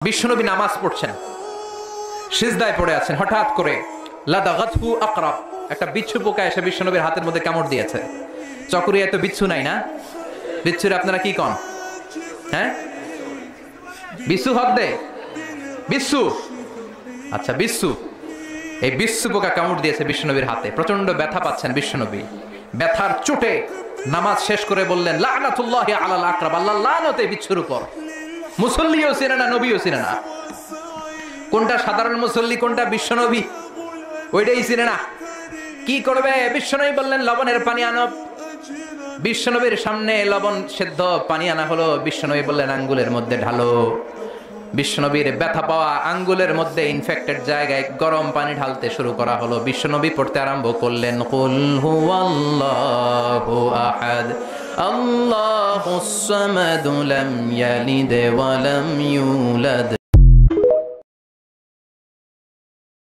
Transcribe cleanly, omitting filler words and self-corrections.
বিশ্বনবী নামাজ পড়ছেন, সিজদায় পড়ে আছেন, হঠাৎ করে লাদাগাতহু আকরাব, একটা বিচ্ছু পোকা এসে বিশ্বনবীর হাতের মধ্যে কামড় দিয়েছে। চকরিয়ায় তো বিচ্ছু নাই না? বিচ্ছুরে আপনারা কি কন? হ্যাঁ, বিচ্ছু হক দে, বিচ্ছু। আচ্ছা, বিচ্ছু, এই বিচ্ছু পোকা কামড় দিয়েছে বিশ্বনবীর হাতে। প্রচন্ড ব্যথা পাচ্ছেন বিশ্বনবী। ব্যথার চোটে নামাজ শেষ করে বললেন, লানাতুল্লাহি আলাল আকরাব, আল্লাহর লানত এই বিচ্ছুর উপর। মুসল্লিও চিনে না, নবীও চিনে না। কোনটা সাধারণ মুসল্লি, কোনটা বিশ্বনবী, ওইটাই চিনে না। কি করবে? বিশ্বনবী বললেন, লবণের পানি আনো। বিশ্বনবীর সামনে লবণ সেদ্ধ পানি আনা হলো। বিশ্বনবী বললেন, আঙ্গুলের মধ্যে ঢালো। বিশ্বনবীর ব্যথা পাওয়া আঙ্গুলের মধ্যে ইনফেক্টেড জায়গায় গরম পানি ঢালতে শুরু করা হলো। বিশ্বনবী পড়তে আরম্ভ করলেন, কুল হুয়াল্লাহু আহাদ আল্লাহুস সামাদ লাম ইয়ালিদ ওয়া লাম ইউলাদ